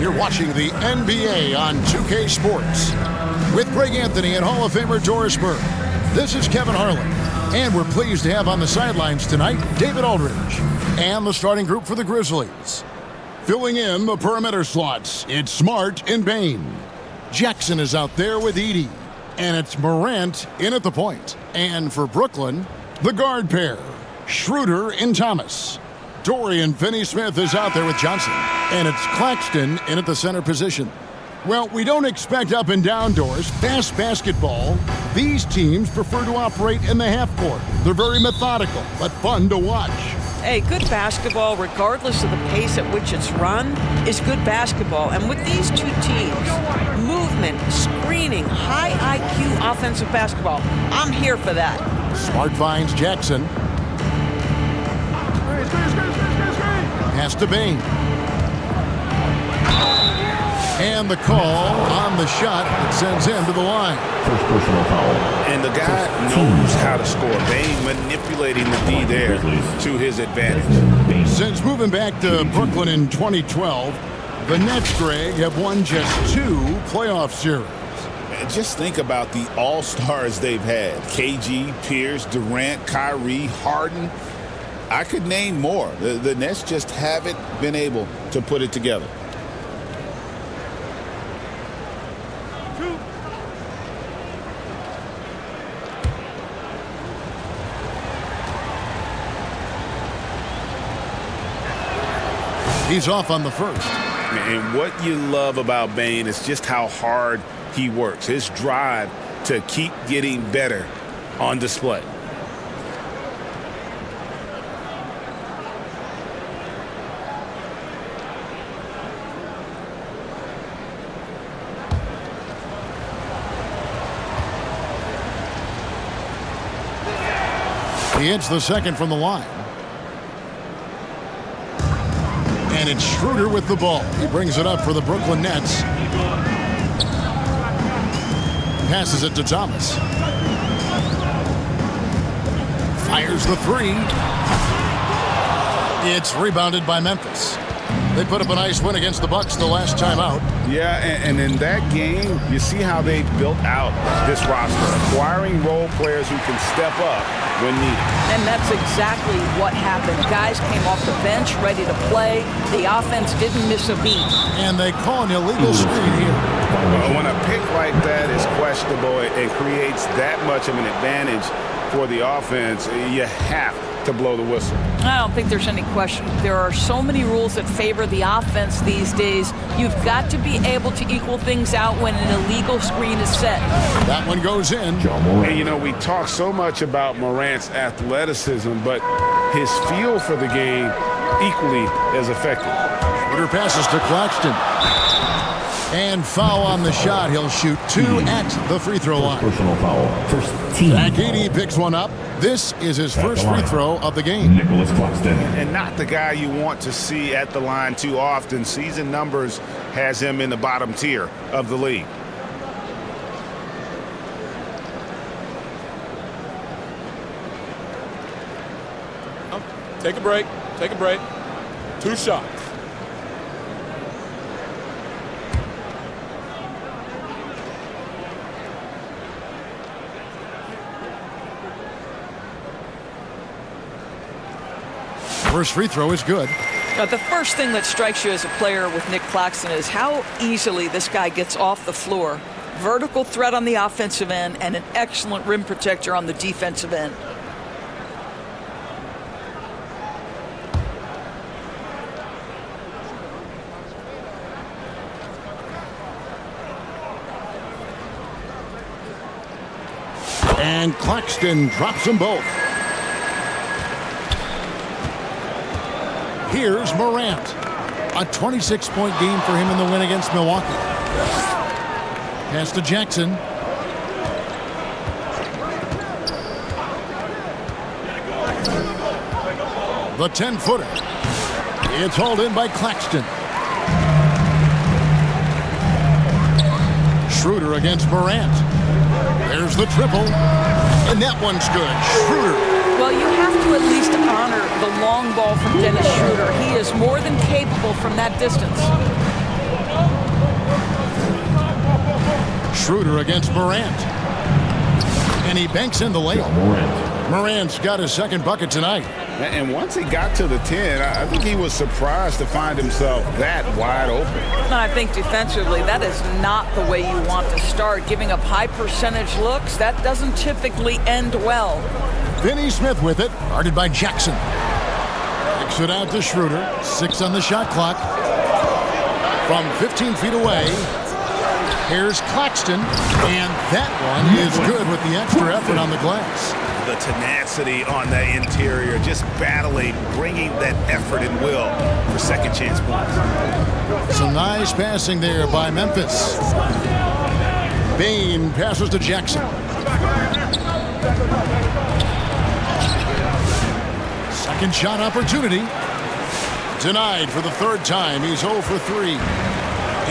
You're watching the NBA on 2K Sports. With Greg Anthony and Hall of Famer Doris Burke, this is Kevin Harlan. And we're pleased to have on the sidelines tonight David Aldridge and the starting group for the Grizzlies. Filling in the perimeter slots, it's Smart and Bane. Jackson is out there with Edey. And it's Morant in at the point. And for Brooklyn, the guard pair, Schroeder and Thomas. Dorian Finney-Smith is out there with Johnson. And it's Claxton in at the center position. Well, we don't expect up and down doors, fast basketball. These teams prefer to operate in the half court. They're very methodical, but fun to watch. Hey, good basketball, regardless of the pace at which it's run, is good basketball. And with these two teams, movement, screening, high IQ offensive basketball, I'm here for that. Smart finds Jackson. Pass to Bane. And the call on the shot that sends him to the line. First personal foul. And the guy knows how to score. Bane manipulating the D there to his advantage. Since moving back to Brooklyn in 2012, the Nets, Greg, have won just 2 playoff series. And just think about the all-stars they've had. KG, Pierce, Durant, Kyrie, Harden. I could name more. The Nets just haven't been able to put it together. He's off on the first. And what you love about Bane is just how hard he works. His drive to keep getting better on display. He hits the second from the line. And it's Schroeder with the ball. He brings it up for the Brooklyn Nets. Passes it to Thomas. Fires the 3. It's rebounded by Memphis. They put up a nice win against the Bucks the last time out. Yeah, and in that game, you see how they built out this roster, acquiring role players who can step up when needed. And that's exactly what happened. Guys came off the bench ready to play. The offense didn't miss a beat. And they call an illegal screen here. When a pick like that is questionable, it creates that much of an advantage for the offense. You have to blow the whistle. I don't think there's any question. There are so many rules that favor the offense these days. You've got to be able to equal things out when an illegal screen is set. That one goes in. And, you know, we talk so much about Morant's athleticism, but his feel for the game equally as effective. Schroeder passes to Claxton. And foul on the shot. He'll shoot 2 at the free throw line. Personal foul. First team. Edey picks one up. This is his first free throw of the game. Nicholas Claxton. And not the guy you want to see at the line too often. Season numbers has him in the bottom tier of the league. Take a break. Take a break. 2 shots. First free throw is good. Now, the first thing that strikes you as a player with Nick Claxton is how easily this guy gets off the floor. Vertical threat on the offensive end and an excellent rim protector on the defensive end. And Claxton drops them both. Here's Morant. A 26-point game for him in the win against Milwaukee. Pass to Jackson. The 10-footer. It's hauled in by Claxton. Schroeder against Morant. There's the triple. And that one's good. Schroeder. Well, you have to at least honor the long ball from Dennis Schroeder. He is more than capable from that distance. Schroeder against Morant. And he banks in the layup. Morant. Morant's got his second bucket tonight. And once he got to the 10, I think he was surprised to find himself that wide open. I think defensively, that is not the way you want to start. Giving up high percentage looks, that doesn't typically end well. Finney Smith with it, guarded by Jackson. Kicks it out to Schroeder. 6 on the shot clock. From 15 feet away, here's Claxton. And that one is good with the extra effort on the glass. The tenacity on that interior, just battling, bringing that effort and will for second chance points. Some nice passing there by Memphis. Bain passes to Jackson. Second shot opportunity. Denied for the third time. He's 0 for 3.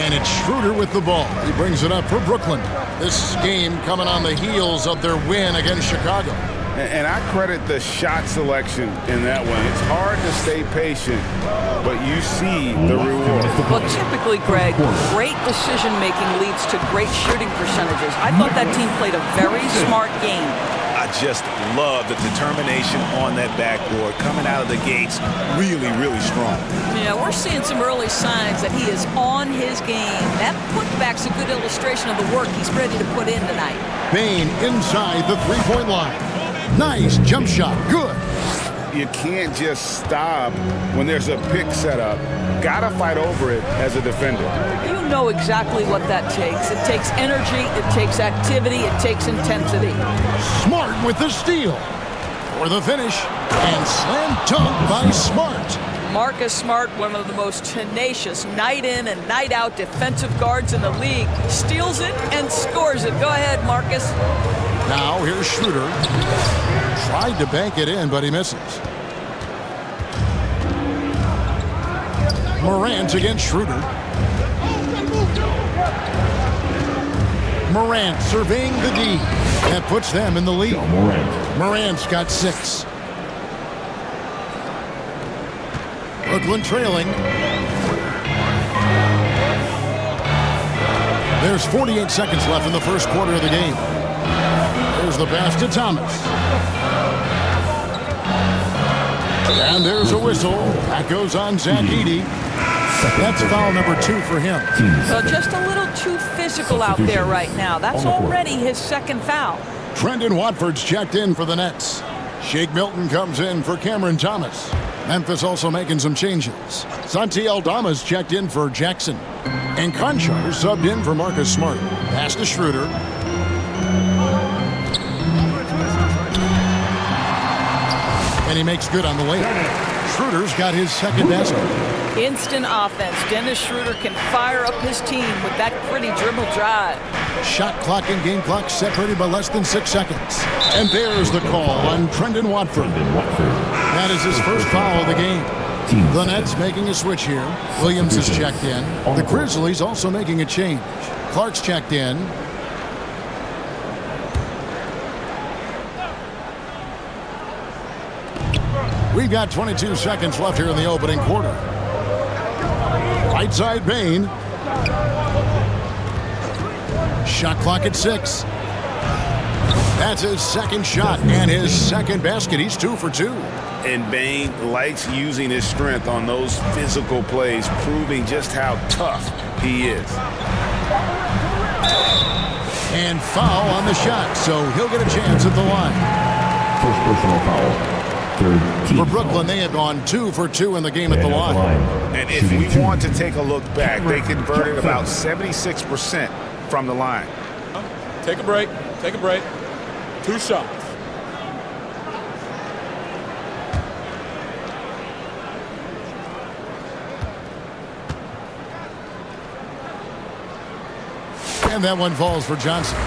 And it's Schroeder with the ball. He brings it up for Brooklyn. This game coming on the heels of their win against Chicago. And I credit the shot selection in that one. It's hard to stay patient, but you see the reward. Well, typically, Greg, great decision-making leads to great shooting percentages. I thought that team played a very smart game. I just love the determination on that backboard coming out of the gates really, really strong. Yeah, we're seeing some early signs that he is on his game. That putback's a good illustration of the work he's ready to put in tonight. Bain inside the three-point line. Nice jump shot. Good. You can't just stop when there's a pick set up. Gotta fight over it as a defender. You know exactly what that takes. It takes energy, it takes activity, it takes intensity. Smart with the steal. For the finish. And slam dunk by Smart. Marcus Smart, one of the most tenacious night in and night out defensive guards in the league, steals it and scores it. Go ahead, Marcus. Now here's Schroeder. Tried to bank it in, but he misses. Morant against Schroeder. Morant surveying the D. That puts them in the lead. Morant's got 6. Brooklyn trailing. There's 48 seconds left in the first quarter of the game. There's the pass to Thomas. And there's a whistle. That goes on Zach Edey. That's foul number 2 for him. So just a little too physical out there right now. That's already his second foul. Trendon Watford's checked in for the Nets. Shake Milton comes in for Cameron Thomas. Memphis also making some changes. Santi Aldama's checked in for Jackson. And Conchar subbed in for Marcus Smart. Pass to Schroeder. And he makes good on the layup. Schroeder's got his second basket. Instant offense. Dennis Schroeder can fire up his team with that pretty dribble drive. Shot clock and game clock separated by less than 6 seconds. And there's the call on Trendon Watford. That is his first foul of the game. The Nets making a switch here. Williams is checked in. The Grizzlies also making a change. Clark's checked in. We've got 22 seconds left here in the opening quarter. Right side Bain. Shot clock at 6. That's his second shot and his second basket. He's 2 for 2. And Bain likes using his strength on those physical plays, proving just how tough he is. And foul on the shot, so he'll get a chance at the line. First personal foul. For Brooklyn, they have gone 2 for 2 in the game at the line. And if we want to take a look back, they converted about 76% from the line. Take a break. Take a break. 2 shots. And that one falls for Johnson.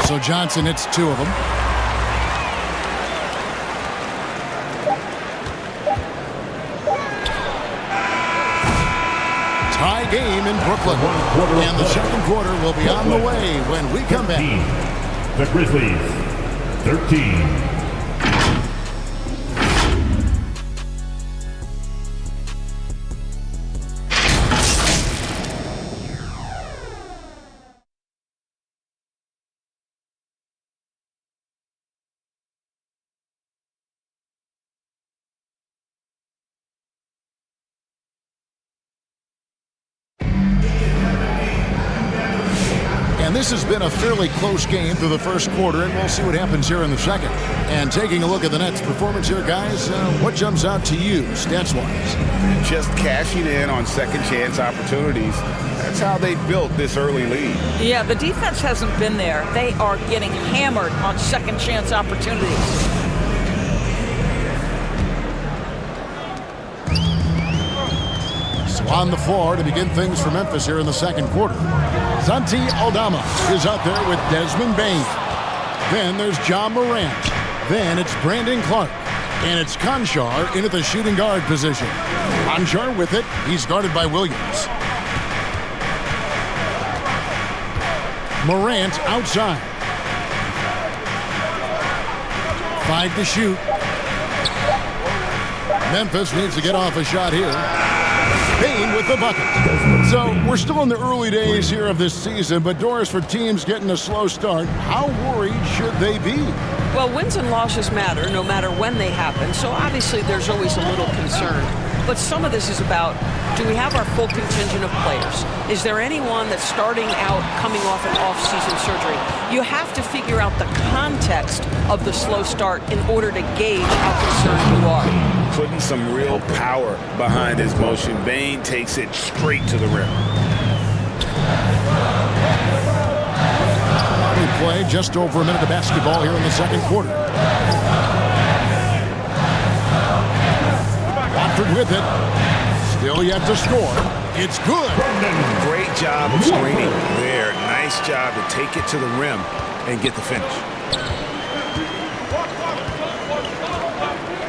So Johnson hits 2 of them. game in Brooklyn. And the second quarter will be on the way when we come back. The Grizzlies, 13. And this has been a fairly close game through the first quarter, and we'll see what happens here in the second. And taking a look at the Nets' performance here, guys, what jumps out to you, stats-wise? Just cashing in on second-chance opportunities. That's how they built this early lead. Yeah, the defense hasn't been there. They are getting hammered on second-chance opportunities. So on the floor to begin things for Memphis here in the second quarter. Santi Aldama is out there with Desmond Bane. Then there's John Morant. Then it's Brandon Clark. And it's Conchar into the shooting guard position. Conchar with it. He's guarded by Williams. Morant outside. 5 to shoot. Memphis needs to get off a shot here. Bane with the bucket. So we're still in the early days here of this season, but Doris, for teams getting a slow start, how worried should they be? Well, wins and losses matter no matter when they happen, so obviously there's always a little concern. But some of this is about, do we have our full contingent of players? Is there anyone that's starting out coming off an off-season surgery? You have to figure out the context of the slow start in order to gauge how concerned you are. Putting some real power behind his motion. Bane takes it straight to the rim. We play just over a minute of basketball here in the second quarter. Watford with it. Still yet to score. It's good. Great job of screening there. Nice job to take it to the rim and get the finish.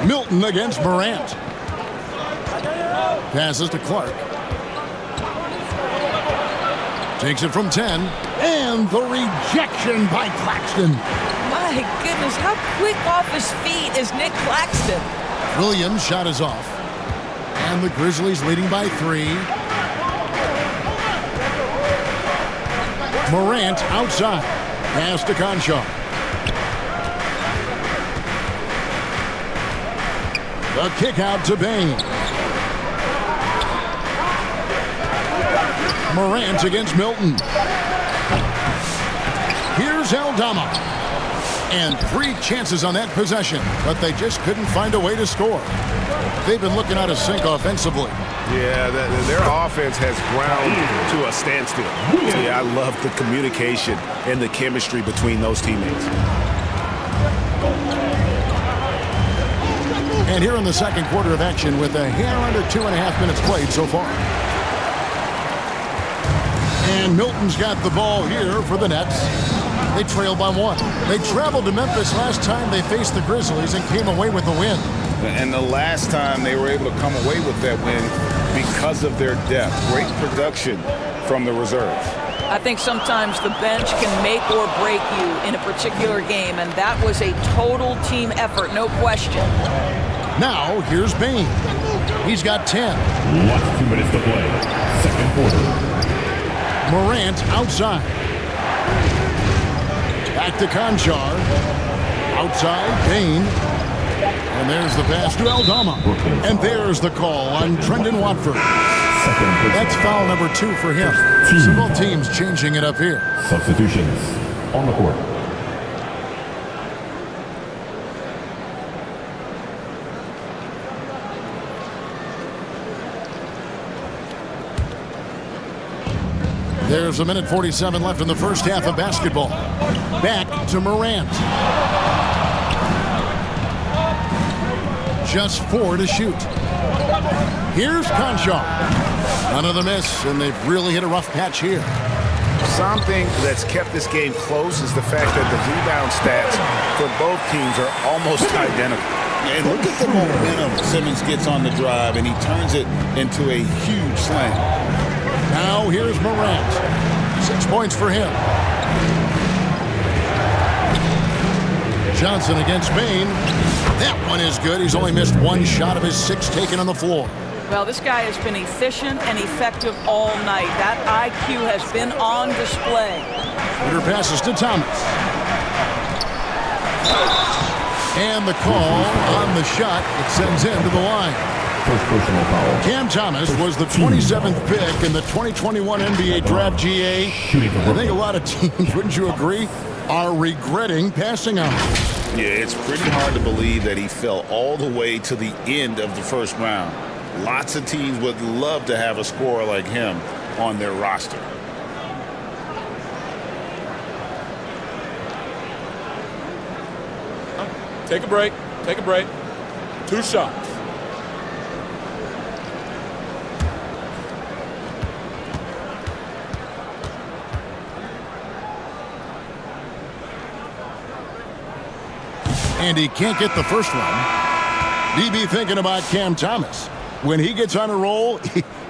Milton against Morant. Passes to Clark. Takes it from 10. And the rejection by Claxton. My goodness, how quick off his feet is Nick Claxton? Williams' shot is off. And the Grizzlies leading by 3. Morant outside. Pass to Conchar. The kick out to Bane. Morant against Milton. Here's Aldama. And 3 chances on that possession, but they just couldn't find a way to score. They've been looking out of sync offensively. Yeah, their offense has ground to a standstill. Yeah, I love the communication and the chemistry between those teammates. And here in the second quarter of action with a hair under 2.5 minutes played so far. And Milton's got the ball here for the Nets. They trail by 1. They traveled to Memphis last time they faced the Grizzlies and came away with the win. And the last time they were able to come away with that win because of their depth. Great production from the reserves. I think sometimes the bench can make or break you in a particular game, and that was a total team effort, no question. Now, here's Bane. He's got 10. Last 2 minutes to play. Second quarter. Morant outside. Back to Conchar. Outside, Bane. And there's the pass to Aldama. And there's the call on Trendon Watford. That's foul number 2 for him. So both teams changing it up here. Substitutions on the court. There's a minute 47 left in the first half of basketball. Back to Morant. Just 4 to shoot. Here's Conchar. Another miss, and they've really hit a rough patch here. Something that's kept this game close is the fact that the rebound stats for both teams are almost identical. And look at the momentum Simmons gets on the drive, and he turns it into a huge slam. Now here's Morant. 6 points for him. Johnson against Bain. That one is good. He's only missed one shot of his 6 taken on the floor. Well, this guy has been efficient and effective all night. That IQ has been on display. Schroeder passes to Thomas. And the call on the shot, it sends him to the line. First personal foul. Cam Thomas was the 27th pick in the 2021 NBA Draft GA. I think a lot of teams, wouldn't you agree, are regretting passing on him. Yeah, it's pretty hard to believe that he fell all the way to the end of the first round. Lots of teams would love to have a scorer like him on their roster. Take a break. Take a break. 2 shots. And he can't get the first one. DB thinking about Cam Thomas. When he gets on a roll,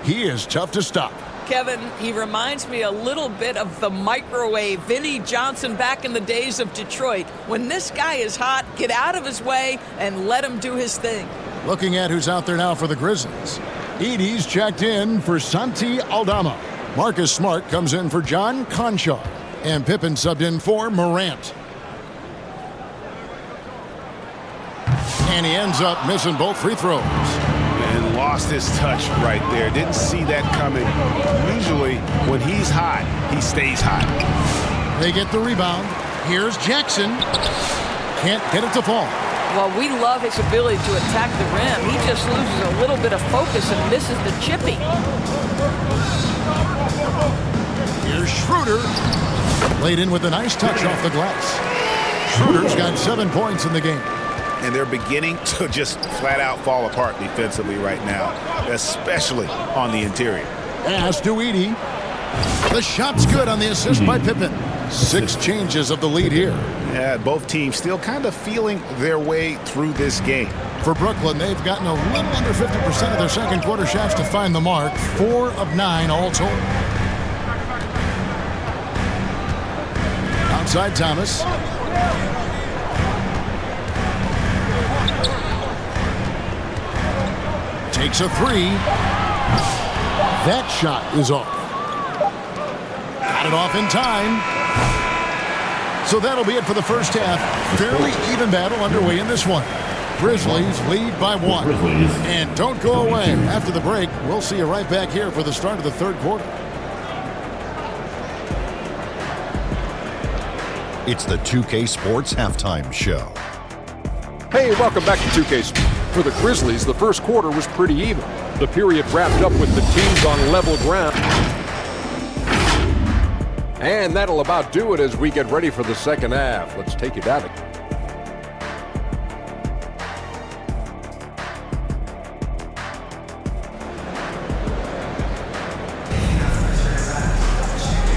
he is tough to stop. Kevin, he reminds me a little bit of the microwave Vinnie Johnson back in the days of Detroit. When this guy is hot, get out of his way and let him do his thing. Looking at who's out there now for the Grizzlies. Edie's checked in for Santi Aldama. Marcus Smart comes in for John Conshaw. And Pippen subbed in for Morant. And he ends up missing both free throws. And lost his touch right there. Didn't see that coming. Usually, when he's hot, he stays hot. They get the rebound. Here's Jackson. Can't get it to fall. Well, we love his ability to attack the rim. He just loses a little bit of focus and misses the chippy. Here's Schroeder. Laid in with a nice touch off the glass. Schroeder's got 7 points in the game. And they're beginning to just flat out fall apart defensively right now, especially on the interior. Pass to Edie. The shot's good on the assist by Pippen. 6 changes of the lead here. Yeah, both teams still kind of feeling their way through this game. For Brooklyn, they've gotten a little under 50% of their second quarter shots to find the mark. 4 of 9 all told. Outside Thomas. Takes a 3. That shot is off. Got it off in time. So that'll be it for the first half. Fairly even battle underway in this one. Grizzlies lead by 1. And don't go away. After the break, we'll see you right back here for the start of the third quarter. It's the 2K Sports Halftime Show. Hey, welcome back to 2K Sports. For the Grizzlies, the first quarter was pretty even. The period wrapped up with the teams on level ground. And that'll about do it as we get ready for the second half. Let's take it out again.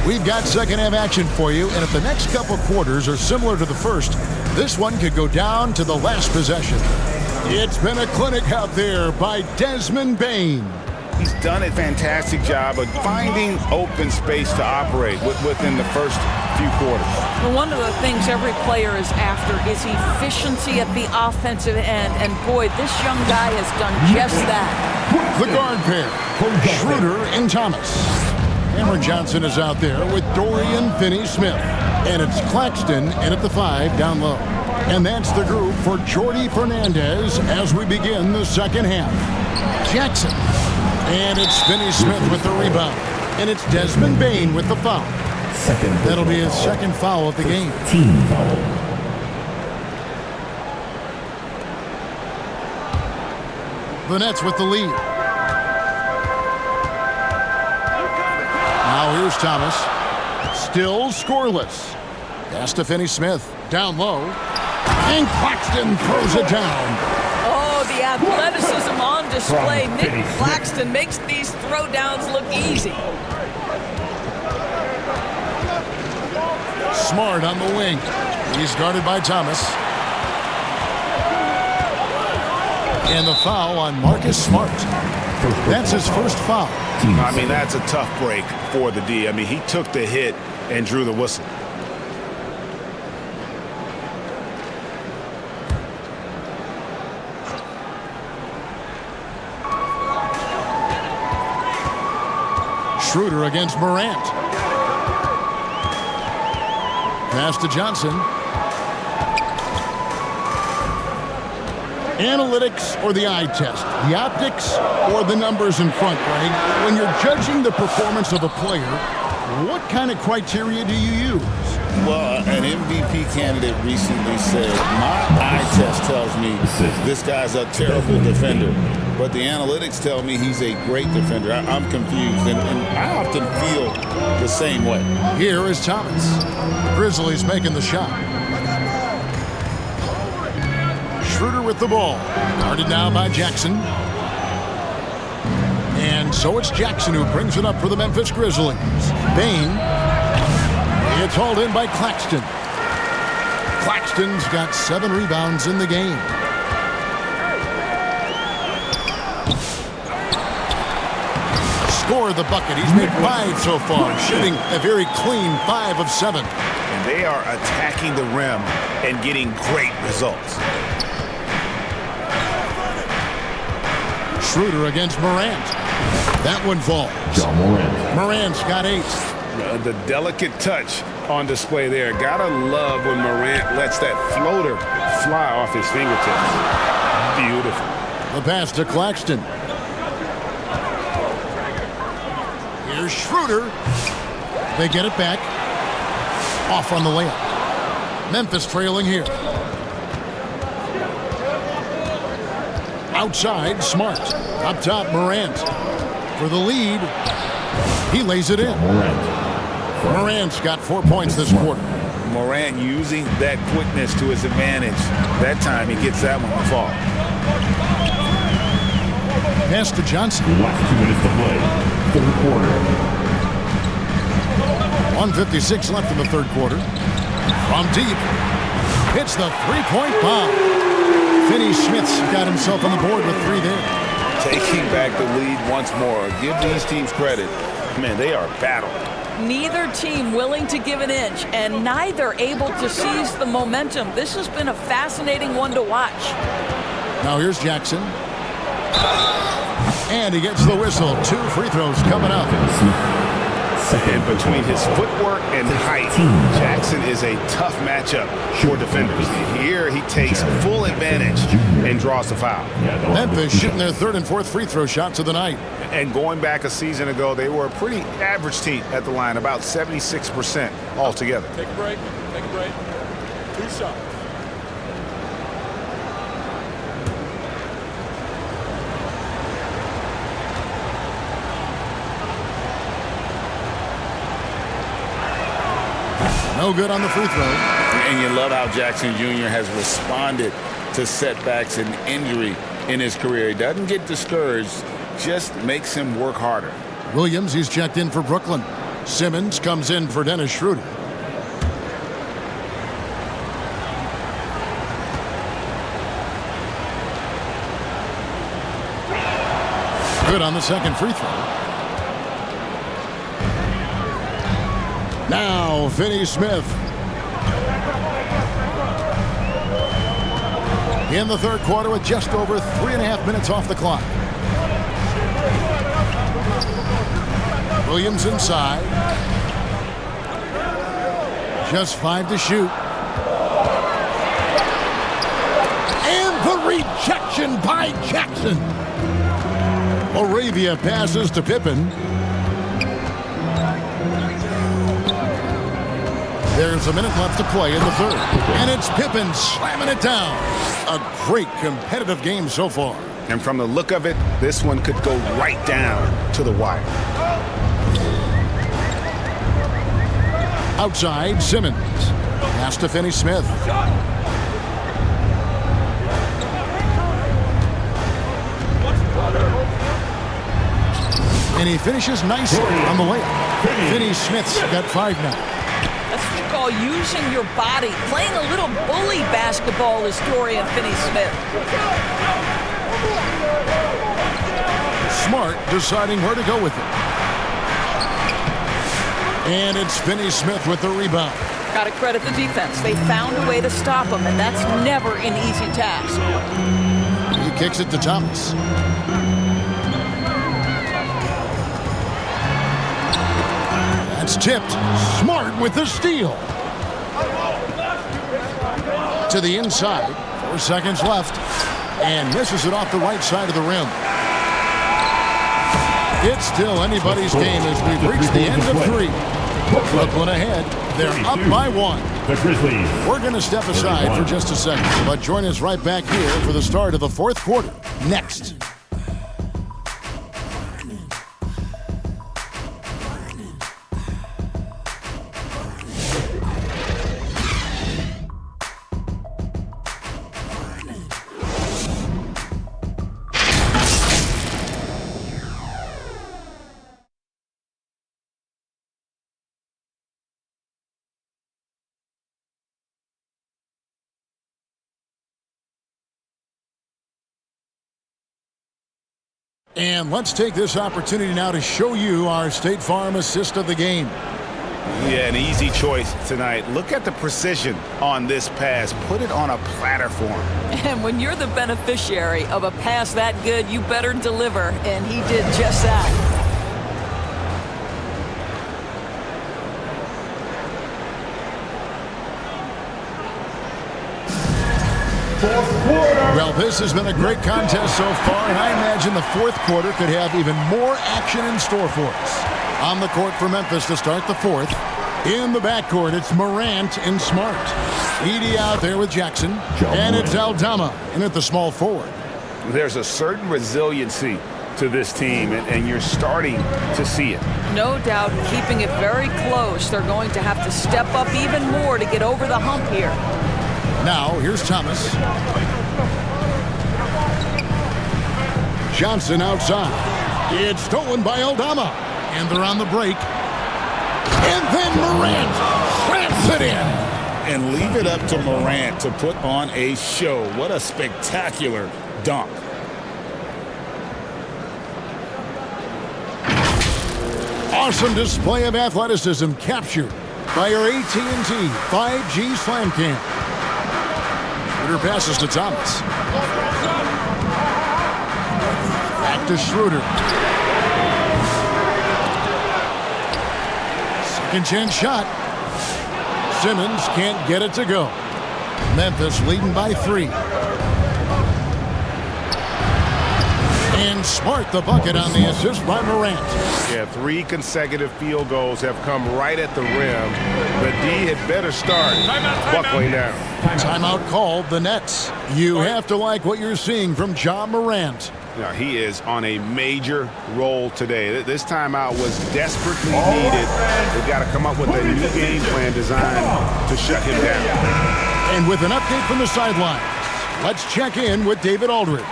We've got second half action for you, and if the next couple quarters are similar to the first, this one could go down to the last possession. It's been a clinic out there by Desmond Bain. He's done a fantastic job of finding open space to operate within the first few quarters. Well, one of the things every player is after is efficiency at the offensive end. And boy, this young guy has done just that. The guard pair, Schroeder and Thomas. Cameron Johnson is out there with Dorian Finney-Smith. And it's Claxton in at the 5 down low. And that's the group for Jordi Fernandez as we begin the second half. Jackson. And it's Finney-Smith with the rebound. And it's Desmond Bain with the foul. That'll be his second foul of the game. Team foul. The Nets with the lead. Now here's Thomas. Still scoreless. Pass to Finney-Smith. Down low. And Claxton throws it down. Oh, the athleticism on display. Nick Claxton makes these throwdowns look easy. Smart on the wing. He's guarded by Thomas. And the foul on Marcus Smart. That's his first foul. I mean, that's a tough break for the D. I mean, he took the hit and drew the whistle. Schroeder against Morant. Pass to Johnson. Analytics or the eye test? The optics or the numbers in front, Greg? When you're judging the performance of a player, what kind of criteria do you use? Well, an MVP candidate recently said, my eye test tells me this guy's a terrible defender, but the analytics tell me he's a great defender. I'm confused, and I often feel the same way. Here is Thomas. Grizzlies making the shot. Schroeder with the ball. Guarded now by Jackson. And so it's Jackson who brings it up for the Memphis Grizzlies. Bain. It's hauled in by Claxton. Claxton's got 7 rebounds in the game. Score the bucket. He's made 5 so far, shooting a very clean 5 of 7. And they are attacking the rim and getting great results. Schroeder against Morant. That one falls. John Morant. Morant's got 8. The delicate touch on display there. Gotta love when Morant lets that floater fly off his fingertips. Beautiful. The pass to Claxton. Here's Schroeder. They get it back. Off on the layup. Memphis trailing here. Outside, Smart. Up top, Morant. For the lead. He lays it in. Morant's got 4 points this quarter. Morant using that quickness to his advantage. That time he gets that one to fall. Pass to Johnson. Last 2 minutes to play. Third quarter. 1:56 left in the third quarter. From deep. Hits the three-point bomb. Finney Smith's got himself on the board with 3 there. Taking back the lead once more. Give these teams credit. Man, they are battling. Neither team willing to give an inch, and neither able to seize the momentum. This has been a fascinating one to watch. Now here's Jackson. And he gets the whistle. 2 free throws coming up. And between his footwork and height, Jackson is a tough matchup for defenders. Here he takes full advantage and draws the foul. Memphis shooting their 3rd and 4th free throw shots of the night. And going back a season ago, they were a pretty average team at the line, about 76% altogether. Take a break. Take a break. 2 shots. No good on the free throw. And you love how Jackson Jr. has responded to setbacks and injury in his career. He doesn't get discouraged, just makes him work harder. Williams, he's checked in for Brooklyn. Simmons comes in for Dennis Schroeder. Good on the second free throw. Now, Finney Smith. In the third quarter with just over 3.5 minutes off the clock. Williams inside. Just 5 to shoot. And the rejection by Jackson. Arabia passes to Pippen. There's a minute left to play in the third. And it's Pippen slamming it down. A great competitive game so far. And from the look of it, this one could go right down to the wire. Outside, Simmons. Pass to Finney Smith. And he finishes nicely on the layup. Finney Smith's got 5 now. That's what you call using your body. Playing a little bully basketball is Dorian Finney-Smith. Smart deciding where to go with it. And it's Finney Smith with the rebound. Got to credit the defense. They found a way to stop him, and that's never an easy task. He kicks it to Thomas. That's tipped. Smart with the steal. To the inside. 4 seconds left. And misses it off the right side of the rim. It's still anybody's game as we've reached the end of 3. Brooklyn ahead. They're up by 1. The Grizzlies. We're going to step aside for just a second, but join us right back here for the start of the 4th quarter. Next. And let's take this opportunity now to show you our State Farm assist of the game. Yeah, an easy choice tonight. Look at the precision on this pass. Put it on a platter for him. And when you're the beneficiary of a pass that good, you better deliver, and he did just that. Well, this has been a great contest so far, and I imagine the 4th quarter could have even more action in store for us. On the court for Memphis to start the 4th. In the backcourt, it's Morant and Smart. Edey out there with Jackson. And it's Aldama in at the small forward. There's a certain resiliency to this team, and you're starting to see it. No doubt, keeping it very close. They're going to have to step up even more to get over the hump here. Now, here's Thomas. Johnson outside. It's stolen by Aldama. And they're on the break. And then Morant slams it in. And leave it up to Morant to put on a show. What a spectacular dunk. Awesome display of athleticism captured by our AT&T 5G Slam Cam. Schroeder passes to Thomas. Back to Schroeder. Second chance shot. Simmons can't get it to go. Memphis leading by 3. And Smart the bucket on the assist by Morant. Yeah, 3 consecutive field goals have come right at the rim. The D had better start buckling down. Timeout called the Nets. You have to like what you're seeing from Ja Morant. Now, he is on a major roll today. This timeout was desperately needed. They've got to come up with a new game plan designed to shut him down. And with an update from the sidelines, let's check in with David Aldridge.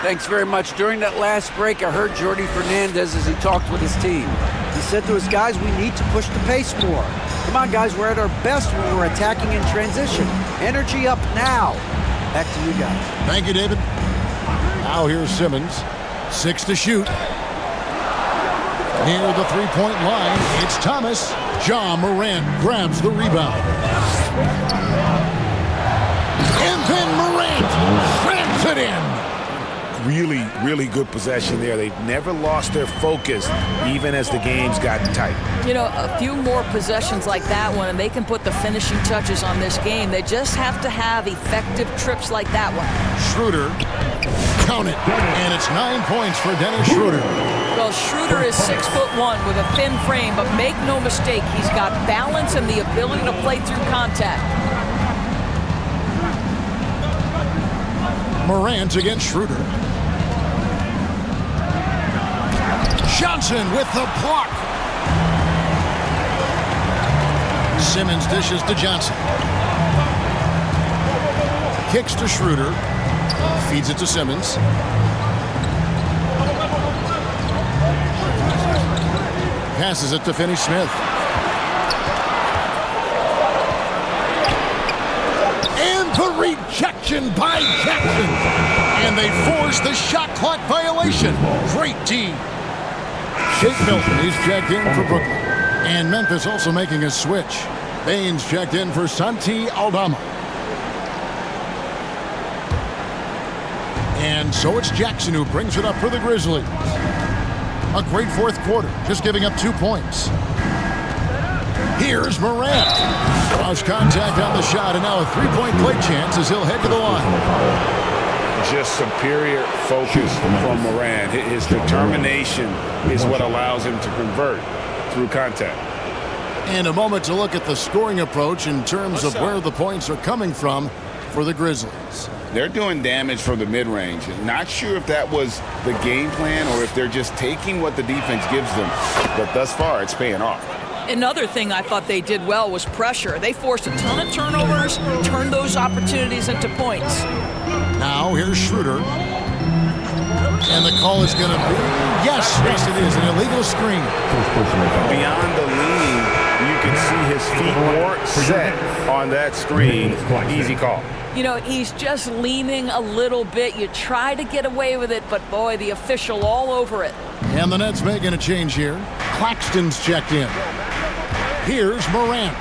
Thanks very much. During that last break, I heard Jordy Fernandez as he talked with his team. He said to his guys, we need to push the pace more. Come on, guys, we're at our best when we're attacking in transition. Energy up now. Back to you guys. Thank you, David. Now here's Simmons. 6 to shoot. Near the three-point line, it's Thomas. Ja Morant grabs the rebound. And then Morant slams it in. Really, really good possession there. They've never lost their focus, even as the game's gotten tight. You know, a few more possessions like that one, and they can put the finishing touches on this game. They just have to have effective trips like that one. Schroeder, count it, and it's 9 points for Dennis Schroeder. Well, Schroeder is 6'1" with a thin frame, but make no mistake, he's got balance and the ability to play through contact. Morant against Schroeder. Johnson with the block. Simmons dishes to Johnson. Kicks to Schroeder. Feeds it to Simmons. Passes it to Finney Smith. And the rejection by Jackson. And they force the shot clock violation. Great D. Shake Milton, he's checked in for Brooklyn. And Memphis also making a switch. Baines checked in for Santi Aldama. And so it's Jackson who brings it up for the Grizzlies. A great fourth quarter, just giving up 2 points. Here's Morant. Lost contact on the shot, and now a three-point play chance as he'll head to the line. Just superior focus from Morant. His determination is what allows him to convert through contact. And a moment to look at the scoring approach in terms of where the points are coming from for the Grizzlies. They're doing damage from the mid-range. Not sure if that was the game plan or if they're just taking what the defense gives them. But thus far, it's paying off. Another thing I thought they did well was pressure. They forced a ton of turnovers, turned those opportunities into points. Now here's Schroeder. And the call is going to be, yes, it is, an illegal screen. Beyond the lean, you can see his feet weren't set on that screen. Easy call. You know, he's just leaning a little bit. You try to get away with it, but boy, the official all over it. And the Nets making a change here. Claxton's checked in. Here's Morant.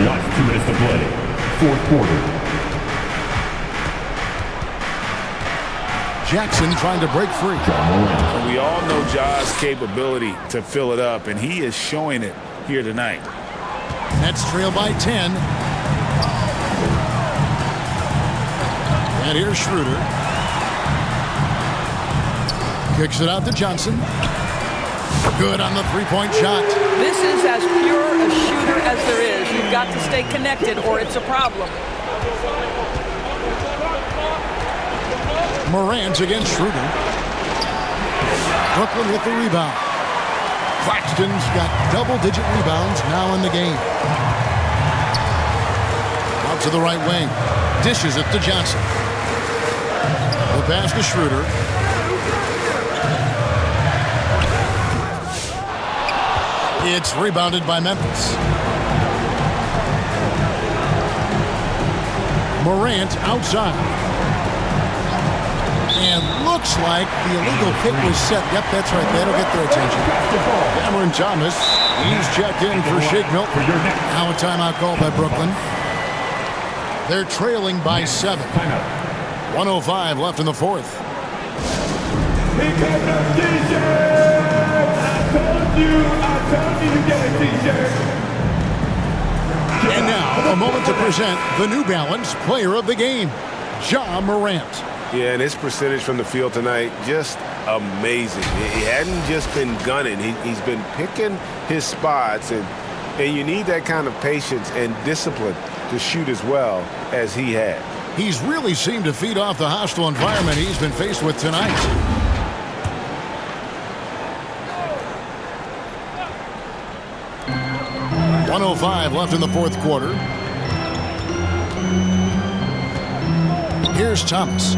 Last 2 minutes to play. Fourth quarter. Jackson trying to break free. We all know Ja's capability to fill it up, and he is showing it here tonight. Nets trail by 10. And here's Schroeder. Kicks it out to Johnson. Good on the three-point shot. This is as pure a shooter as there is. You've got to stay connected or it's a problem. Morant against Schroeder. Brooklyn with the rebound. Claxton's got double-digit rebounds now in the game. Out to the right wing. Dishes it to Johnson. The pass to Schroeder. It's rebounded by Memphis. Morant outside. And looks like the illegal kick was set. Yep, that's right. That'll get their attention. Cameron Thomas, he's checked in for Shake Milton. Now a timeout called by Brooklyn. They're trailing by 7. 1:05 left in the fourth. And now, a moment to present the New Balance Player of the Game, Ja Morant. Yeah, and his percentage from the field tonight, just amazing. He hadn't just been gunning. He's been picking his spots, and you need that kind of patience and discipline to shoot as well as he had. He's really seemed to feed off the hostile environment he's been faced with tonight. .105 left in the fourth quarter. Here's Thomas.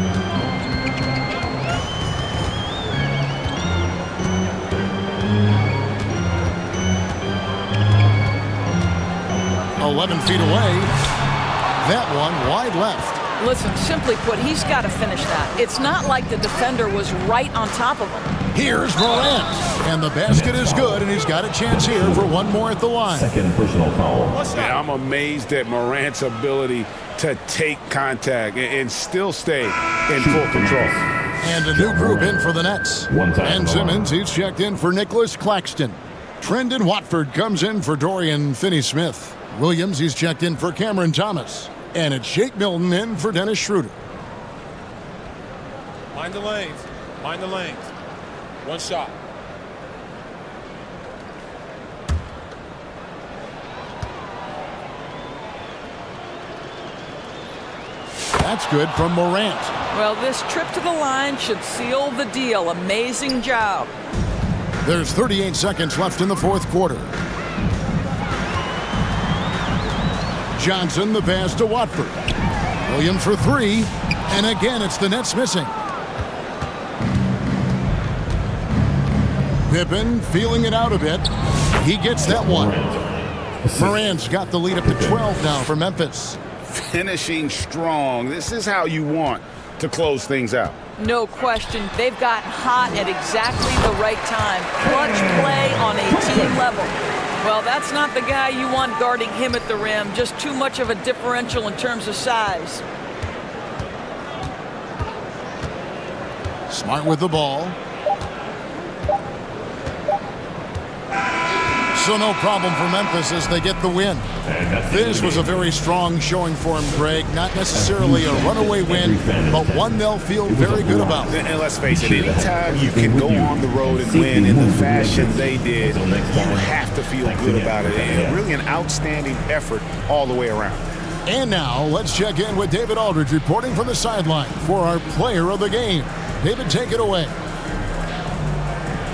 .11 feet away. That one wide left. Listen, simply put, he's got to finish that. It's not like the defender was right on top of him. Here's Morant. And the basket is good, and he's got a chance here for one more at the line. Second personal foul. Yeah, I'm amazed at Morant's ability to take contact and still stay in full control. And a new group in for the Nets. Ben Simmons, he's checked in for Nicholas Claxton. Trendon Watford comes in for Dorian Finney-Smith. Williams, he's checked in for Cameron Thomas. And it's Shake Milton in for Dennis Schroeder. Mind the lanes. Mind the lanes. One shot. That's good from Morant. Well, this trip to the line should seal the deal. Amazing job. There's 38 seconds left in the fourth quarter. Johnson, the pass to Watford. Williams for three. And again, it's the Nets missing. Pippen feeling it out a bit. He gets that one. Morant's got the lead up to 12 now for Memphis. Finishing strong. This is how you want to close things out. No question. They've gotten hot at exactly the right time. Clutch play on a team level. Well, that's not the guy you want guarding him at the rim. Just too much of a differential in terms of size. Smart with the ball. So no problem for Memphis as they get the win. This was a very strong showing for him, Greg. Not necessarily a runaway win, but one they'll feel very good about. And let's face it, anytime you can go on the road and win in the fashion they did, you have to feel good about it. And really an outstanding effort all the way around. And now let's check in with David Aldridge reporting from the sideline for our player of the game. David, take it away.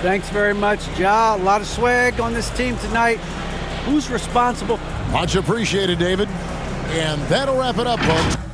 Thanks very much, Ja. A lot of swag on this team tonight. Who's responsible? Much appreciated, David. And that'll wrap it up, folks.